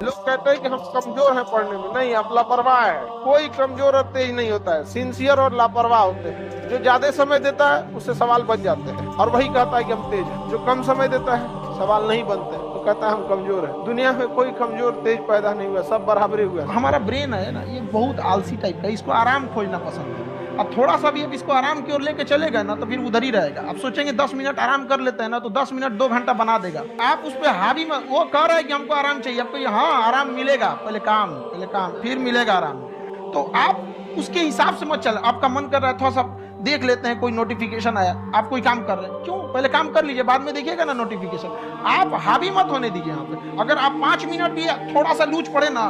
लोग कहते हैं कि हम कमजोर हैं पढ़ने में, नहीं, आप लापरवाह है। कोई कमजोर और तेज नहीं होता है, सिंसियर और लापरवाह होते हैं। जो ज्यादा समय देता है उससे सवाल बन जाते हैं, और वही कहता है कि हम तेज हैं। जो कम समय देता है सवाल नहीं बनते हैं, तो कहता है हम कमजोर हैं। दुनिया में कोई कमजोर तेज पैदा नहीं हुआ, सब बराबरी हुआ। हमारा ब्रेन है ना, ये बहुत आलसी टाइप का, इसको आराम खोजना पसंद है। अब थोड़ा सा भी अब इसको आराम की ओर लेके चले गए ना, तो फिर उधर ही रहेगा। अब सोचेंगे 10 मिनट आराम कर लेते हैं ना, तो 10 मिनट 2 घंटा बना देगा। आप उस पर हावी में, वो कह रहा है कि हमको आराम चाहिए, आपको हाँ आराम मिलेगा, पहले काम फिर मिलेगा आराम। तो आप उसके हिसाब से मत चल। आपका मन कर रहा है थोड़ा सा देख लेते हैं, कोई नोटिफिकेशन आया, आप कोई काम कर रहे हैं, क्यों, पहले काम कर लीजिए, बाद में देखिएगा ना नोटिफिकेशन। आप हावी मत होने दीजिए यहाँ पे। अगर आप 5 मिनट भी थोड़ा सा लूज पड़े ना,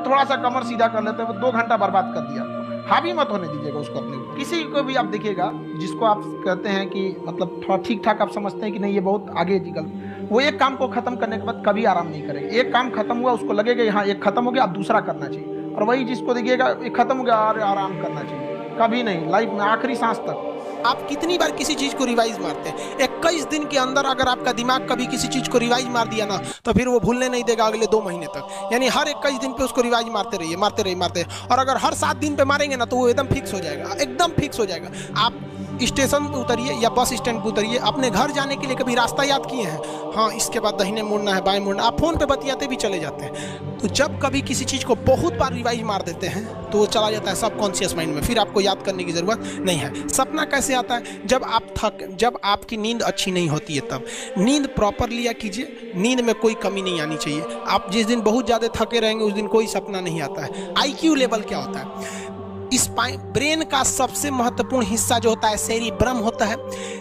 थोड़ा सा कमर सीधा कर लेते हैं, 2 घंटा बर्बाद कर दिया। हावी मत होने दीजिएगा उसको अपने ऊपर। किसी को भी आप देखिएगा जिसको आप कहते हैं कि मतलब थोड़ा ठीक ठाक आप समझते हैं कि नहीं ये बहुत आगे निकल, वो एक काम को खत्म करने के बाद कभी आराम नहीं करेगा। एक काम खत्म हुआ, उसको लगेगा हाँ एक खत्म हो गया, अब दूसरा करना चाहिए। और वही जिसको देखिएगा एक खत्म हो गया, अरे आराम करना चाहिए, कभी नहीं, लाइफ में आखिरी सांस तक। आप कितनी बार किसी चीज को रिवाइज मारते हैं? 21 दिन के अंदर अगर आपका दिमाग कभी किसी चीज को रिवाइज मार दिया ना, तो फिर वो भूलने नहीं देगा अगले 2 महीने तक। यानी हर 21 दिन पे उसको रिवाइज मारते रहिए। और अगर हर 7 दिन पे मारेंगे ना, तो वो एकदम फिक्स हो जाएगा, एकदम फिक्स हो जाएगा। आप स्टेशन पे उतरिए या बस स्टैंड पे उतरिए, अपने घर जाने के लिए कभी रास्ता याद किए हैं? हाँ, इसके बाद दाहिने मुड़ना है, बाएं मुड़ना। आप फोन पे बतियाते भी चले जाते हैं। तो जब कभी किसी चीज को बहुत बार रिवाइज मार देते हैं, तो वो चला जाता है सबकॉन्शियस माइंड में, फिर आपको याद करने की जरूरत नहीं है। सपना कैसे आता है? जब आपकी नींद अच्छी नहीं होती है, तब नींद प्रॉपर लिया कीजिए। नींद में कोई कमी नहीं आनी चाहिए। आप जिस दिन बहुत ज्यादा थके रहेंगे, उस दिन कोई सपना नहीं आता है। IQ लेवल क्या होता है? इस ब्रेन का सबसे महत्वपूर्ण हिस्सा जो होता है सेरिब्रम होता है।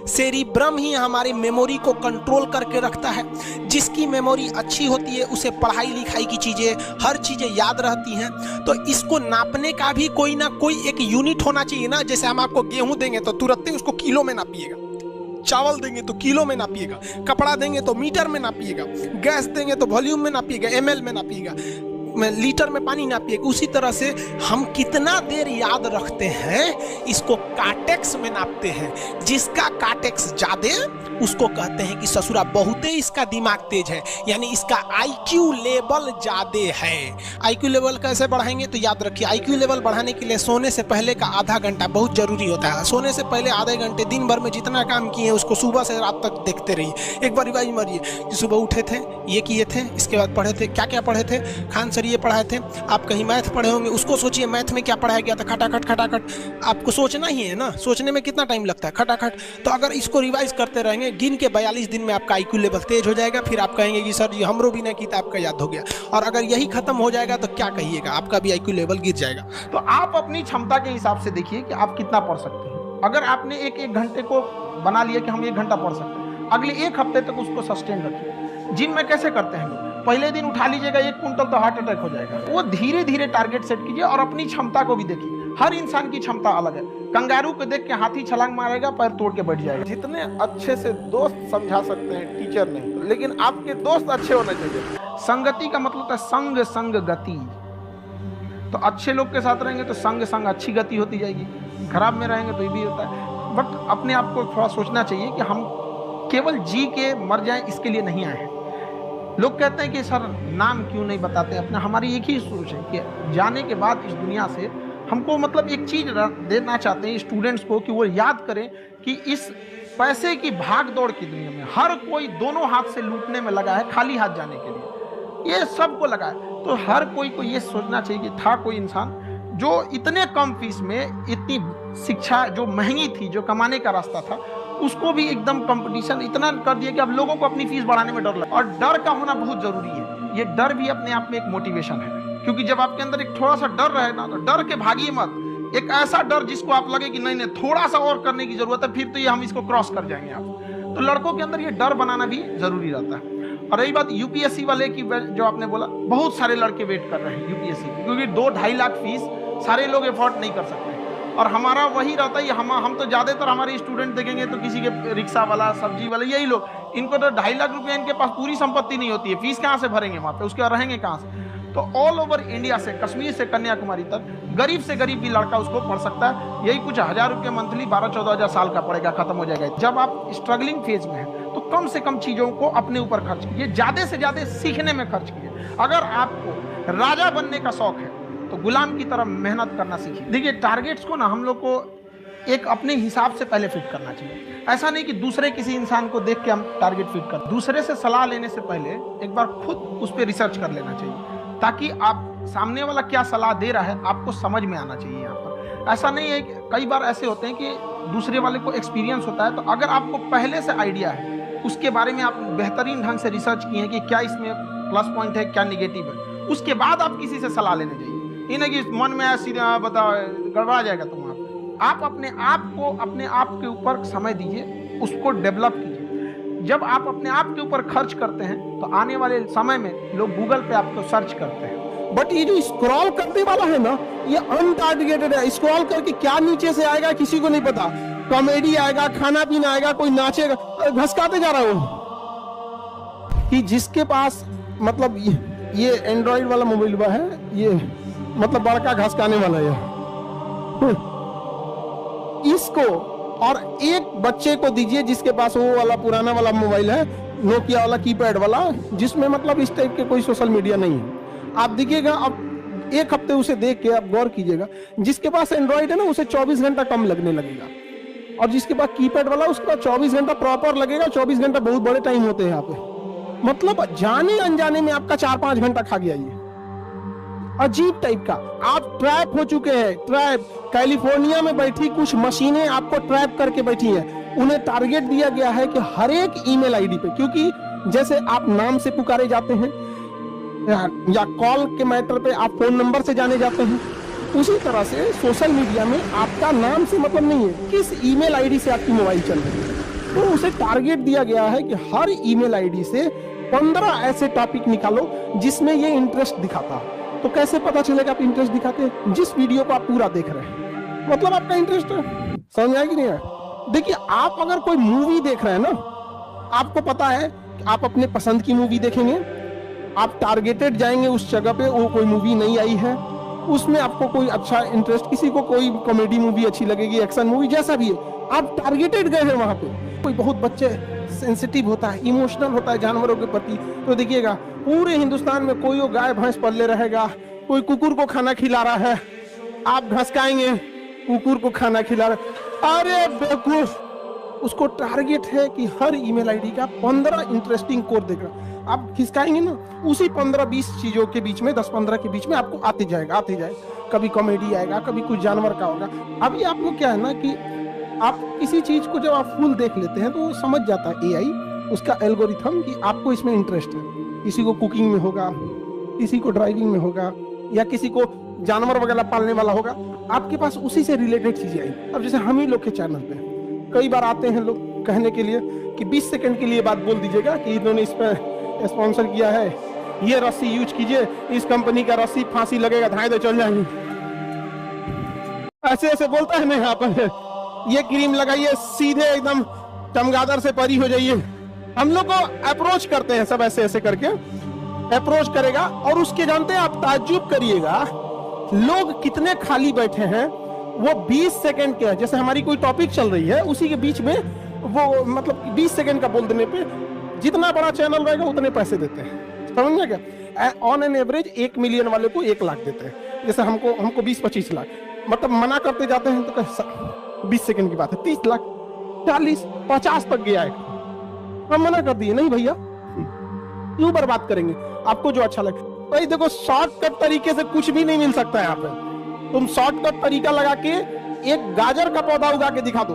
सेरिब्रम ही हमारी मेमोरी को कंट्रोल करके रखता है। जिसकी मेमोरी अच्छी होती है, उसे पढ़ाई लिखाई की चीजें, हर चीजें याद रहती हैं। तो इसको नापने का भी कोई ना कोई एक यूनिट होना चाहिए ना। जैसे हम आपको गेहूं देंगे तो तुरंत ही उसको किलो में नापिएगा, चावल देंगे तो किलो में नापिएगा, कपड़ा देंगे तो मीटर में नापिएगा, गैस देंगे तो वॉल्यूम में नापिएगा, ML में नापिएगा, लीटर में पानी नापिएगा। उसी तरह से हम कितना देर याद रखते हैं, इसको काटेक्स में नापते हैं। जिसका काटेक्स ज्यादा, उसको कहते हैं कि ससुरा बहुते इसका दिमाग तेज है, यानी इसका IQ लेवल ज्यादा है। IQ लेवल कैसे बढ़ाएंगे? तो याद रखिए, IQ लेवल बढ़ाने के लिए सोने से पहले का आधा घंटा बहुत जरूरी होता है। सोने से पहले आधे घंटे दिन भर में जितना काम किए उसको सुबह से रात तक देखते रहिए। एक बार रिवाइज मारिए कि सुबह उठे थे, ये किए थे, इसके बाद पढ़े थे, क्या क्या पढ़े थे। खान सर ये पढ़ाए थे, आप कहीं मैथ पढ़े होंगे, उसको सोचिए मैथ में क्या पढ़ाया गया था। खटाखट आपको सोचना ही है ना, सोचने में कितना टाइम लगता है, खटाखट। तो अगर इसको रिवाइज करते रहेंगे, गिन के 42 दिन में आपका IQ लेवल तेज हो जाएगा। फिर आप कहेंगे कि सर जी हमरो भी ना किताब का याद हो गया। और अगर यही खत्म हो जाएगा तो क्या कहिएगा, आपका भी IQ लेवल गिर जाएगा। तो आप अपनी क्षमता के हिसाब से देखिए कि आप कितना पढ़ सकते हैं। अगर आपने एक घंटे को बना लिया कि हम 1 घंटा पढ़ सकते हैं, अगले 1 हफ्ते तक उसको सस्टेन रखिए। जिम में कैसे करते हैं लोग, पहले दिन उठा लीजिएगा 1 कुंटल तो हार्ट अटैक हो जाएगा। वो धीरे धीरे टारगेट सेट कीजिए और अपनी क्षमता को भी देखिए। हर इंसान की क्षमता अलग है। कंगारू को देख के हाथी छलांग मारेगा, पैर तोड़ के बैठ जाएगा। जितने अच्छे से दोस्त समझा सकते हैं टीचर नहीं, लेकिन आपके दोस्त अच्छे होने चाहिए। संगति का मतलब है संग संग गति। तो अच्छे लोग के साथ रहेंगे तो संग संग अच्छी गति होती जाएगी, खराब में रहेंगे तो ये भी होता है। बट अपने आप को थोड़ा सोचना चाहिए कि हम केवल जी के मर जाएं इसके लिए नहीं आए हैं। लोग कहते हैं कि सर नाम क्यों नहीं बताते अपना। हमारी एक ही सोच है कि जाने के बाद इस दुनिया से हमको मतलब एक चीज देना चाहते हैं स्टूडेंट्स को, कि वो याद करें कि इस पैसे की भाग दौड़ की दुनिया में हर कोई दोनों हाथ से लूटने में लगा है, खाली हाथ जाने के लिए, ये सबको लगा है। तो हर कोई को ये सोचना चाहिए कि था कोई इंसान जो इतने कम फीस में इतनी शिक्षा जो महंगी थी, जो कमाने का रास्ता था, उसको भी एकदम कंपटीशन इतना कर दिया कि अब लोगों को अपनी फीस बढ़ाने में डर लगा। और डर का होना बहुत जरूरी है। ये डर भी अपने आप में एक मोटिवेशन है, क्योंकि जब आपके अंदर एक थोड़ा सा डर रहे ना, तो डर के भागिए मत। एक ऐसा डर जिसको आप लगे कि नहीं नहीं थोड़ा सा और करने की जरूरत है, फिर तो ये हम इसको क्रॉस कर जाएंगे आप। तो लड़कों के अंदर ये डर बनाना भी जरूरी रहता है। और रही बात UPSC वाले की, जो आपने बोला, बहुत सारे लड़के वेट कर रहे हैं UPSC की, क्योंकि 2-2.5 लाख फीस सारे लोग एफोर्ड नहीं कर सकते। और हमारा वही रहता है, हम तो ज्यादातर हमारे स्टूडेंट देखेंगे तो किसी के रिक्शा वाला, सब्जी वाला, यही लोग, इनको तो 2.5 लाख रुपया इनके पास पूरी संपत्ति नहीं होती है, फीस कहाँ से भरेंगे वहाँ पे, उसके बाद रहेंगे कहाँ से। तो ऑल ओवर इंडिया से, कश्मीर से कन्याकुमारी तक, गरीब से गरीब भी लड़का उसको पढ़ सकता है। यही कुछ 1000 रुपये मंथली 12-14 हज़ार साल का पड़ेगा, खत्म हो जाएगा। जब आप स्ट्रगलिंग फेज में हैं तो कम से कम चीज़ों को अपने ऊपर खर्च कीजिए, ज़्यादा से ज़्यादा सीखने में खर्च कीजिए। अगर आपको राजा बनने का शौक है तो गुलाम की तरह मेहनत करना सीखिए। देखिए, टारगेट्स को ना हम लोग को एक अपने हिसाब से पहले फिट करना चाहिए। ऐसा नहीं कि दूसरे किसी इंसान को देख के हम टारगेट फिट कर, दूसरे से सलाह लेने से पहले एक बार खुद उस पर रिसर्च कर लेना चाहिए, ताकि आप सामने वाला क्या सलाह दे रहा है आपको समझ में आना चाहिए। यहाँ पर ऐसा नहीं है कि कई बार ऐसे होते हैं कि दूसरे वाले को एक्सपीरियंस होता है, तो अगर आपको पहले से आइडिया है, उसके बारे में आप बेहतरीन ढंग से रिसर्च किए हैं कि क्या इसमें प्लस पॉइंट है, क्या निगेटिव है, उसके बाद आप किसी से सलाह लेने जाइए। ये नहीं कि मन में सीधा बताओ गड़बड़ा जाएगा तुम। आप अपने आप के ऊपर समय दीजिए, उसको डेवलप कीजिए। जब आप अपने आप के ऊपर खर्च करते हैं तो आने वाले समय में लोग गूगल पे आपको सर्च करते हैं। बट ये जो स्क्रॉल करने वाला है ना, ये अनटारगेटेड है। स्क्रॉल करके क्या नीचे से आएगा किसी को नहीं पता। कॉमेडी आएगा, खाना पीना आएगा, कोई नाचेगा, घसकाते जा रहा है वो। कि जिसके पास मतलब ये एंड्रॉइड वाला मोबाइल है, ये मतलब बड़का घसकाने वाला है इसको। और एक बच्चे को दीजिए जिसके पास वो वाला पुराना वाला मोबाइल है, नोकिया वाला कीपैड वाला, जिसमें मतलब इस टाइप के कोई सोशल मीडिया नहीं है। आप देखिएगा, अब एक हफ्ते उसे देख के आप गौर कीजिएगा, जिसके पास एंड्रॉइड है ना उसे 24 घंटा कम लगने लगेगा, और जिसके पास कीपैड वाला उसका 24 घंटा प्रॉपर लगेगा। 24 घंटा बहुत बड़े टाइम होते हैं यहाँ पे। मतलब जाने अनजाने में आपका 4-5 घंटा खा गया ये। अजीब टाइप का आप ट्रैप हो चुके हैं। ट्रैप कैलिफोर्निया में बैठी कुछ मशीनें आपको ट्रैप करके बैठी हैं। उन्हें टारगेट दिया गया है कि हर एक ईमेल आईडी पे, क्योंकि जैसे आप नाम से पुकारे जाते हैं या कॉल के मैटर पे आप फोन नंबर से जाने जाते हैं, उसी तरह से सोशल मीडिया में आपका नाम से मतलब नहीं है, किस ईमेल आईडी से आपकी मोबाइल चल रही है। तो उसे टारगेट दिया गया है कि हर ईमेल आईडी से 15 ऐसे टॉपिक निकालो जिसमें ये इंटरेस्ट दिखाता। तो कैसे पता चलेगा आप इंटरेस्ट दिखाते हैं? जिस वीडियो को आप पूरा देख रहे हैं, मतलब आपका इंटरेस्ट है। समझ आया कि नहीं है? देखिए, आप अगर कोई मूवी देख रहे हैं ना, आपको पता है कि आप अपने पसंद की मूवी देखेंगे, आप टारगेटेड जाएंगे उस जगह पे, वो कोई मूवी नहीं आई है, उसमें आपको कोई अच्छा इंटरेस्ट, किसी को कोई कॉमेडी मूवी अच्छी लगेगी, एक्शन मूवी, जैसा भी है, आप टारगेटेड गए हैं वहां पे। कोई बहुत बच्चे सेंसिटिव होता है, इमोशनल होता है जानवरों के प्रति, तो देखिएगा पूरे हिंदुस्तान में कोई वो गाय भैंस पल्ले रहेगा, कोई कुकुर को खाना खिला रहा है, आप घसकाएंगे कुकुर को खाना खिला रहा, अरे बेवकूफ। उसको टारगेट है कि हर ईमेल आईडी का 15 इंटरेस्टिंग कोड देगा, आप खिसकाएंगे ना, उसी 15-20 चीजों के बीच में, 10-15 के बीच में आपको आते जाएगा। कभी कॉमेडी आएगा, कभी कुछ जानवर का होगा। अभी आप लोग क्या है ना कि आप किसी चीज को जब आप फुल देख लेते हैं तो वो समझ जाता है एआई, उसका एल्गोरिथम, कि आपको इसमें इंटरेस्ट है। किसी को कुकिंग में होगा, किसी को ड्राइविंग में होगा, या किसी को जानवर वगैरह पालने वाला होगा, आपके पास उसी से रिलेटेड चीजें आई। अब जैसे हम ही लोग के चैनल पे कई बार आते हैं लोग कहने के लिए कि 20 सेकंड के लिए बात बोल दीजिएगा कि इन्होंने इस पर स्पॉन्सर किया है, ये रस्सी यूज कीजिए, इस कंपनी का रस्सी फांसी लगेगा, धाए दे चल जाएंगे, ऐसे ऐसे बोलता है ना यहाँ पर, ये क्रीम लगाइए सीधे एकदम चमगादड़ से परी हो जाइए। हम लोग को अप्रोच करते हैं सब ऐसे ऐसे करके अप्रोच करेगा, और उसके जानते हैं आप ताज्जुब करिएगा लोग कितने खाली बैठे हैं। वो 20 सेकंड के, जैसे हमारी कोई टॉपिक चल रही है उसी के बीच में वो मतलब 20 सेकंड का बोल देने पे जितना बड़ा चैनल रहेगा उतने पैसे देते हैं। समझ में क्या? ऑन एन एवरेज 1 मिलियन वाले को 1 लाख देते हैं। जैसे हमको 20-25 लाख, मतलब मना करते जाते हैं तो 20 सेकंड की बात है, 30 लाख, 40, 50 तक गया है। हम मना कर दिए, नहीं भैया क्यों बर्बाद करेंगे, आपको जो अच्छा लगे। भाई देखो, शॉर्टकट तरीके से कुछ भी नहीं मिल सकता है यहाँ पे। तुम शॉर्टकट तरीका लगा के एक गाजर का पौधा उगा के दिखा दो,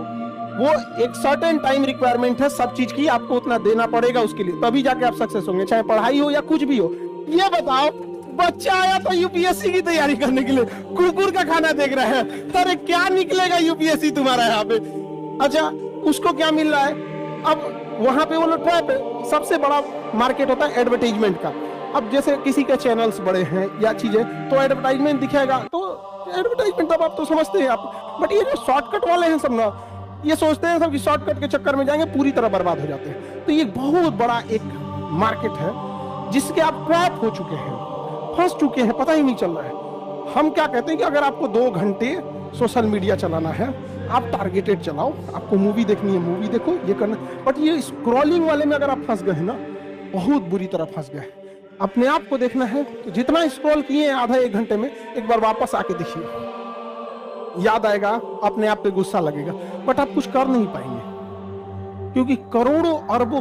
वो एक सर्टेन टाइम रिक्वायरमेंट है सब चीज की, आपको उतना देना पड़ेगा उसके लिए, तभी जाके आप सक्सेस होंगे, चाहे पढ़ाई हो या कुछ भी हो। ये बताओ, बच्चा आया तो यूपीएससी की तैयारी करने के लिए कुकुर का खाना देख रहा है, अरे क्या निकलेगा यूपीएससी तुम्हारा यहाँ पे। अच्छा, उसको क्या मिल रहा है? अब वहां पे वो लोग ट्रैप है। सबसे बड़ा मार्केट होता है एडवर्टाइजमेंट का। अब जैसे किसी के चैनल्स बड़े हैं या चीजें, तो एडवर्टाइजमेंट दिखेगा, तो एडवर्टाइजमेंट तब आप तो समझते हैं आप। बट ये जो शॉर्टकट वाले हैं सब ना, ये सोचते हैं सब कि शॉर्टकट के चक्कर में जाएंगे पूरी तरह बर्बाद हो जाते हैं। तो ये बहुत बड़ा एक मार्केट है जिसके आप ट्रैप हो चुके हैं, फंस चुके हैं, पता ही नहीं चल रहा है। हम क्या कहते हैं कि अगर आपको 2 घंटे सोशल मीडिया चलाना है, आप टारगेटेड चलाओ, आपको मूवी देखनी है मूवी देखो, ये करना। बट ये स्क्रॉलिंग वाले में अगर आप फंस गए हैं ना, बहुत बुरी तरह फंस गए। अपने आप को देखना है तो जितना स्क्रॉल किए हैं आधा एक घंटे में, एक बार वापस आके देखिए, याद आएगा, अपने आप पे गुस्सा लगेगा, बट आप कुछ कर नहीं पाएंगे, क्योंकि करोड़ों अरबों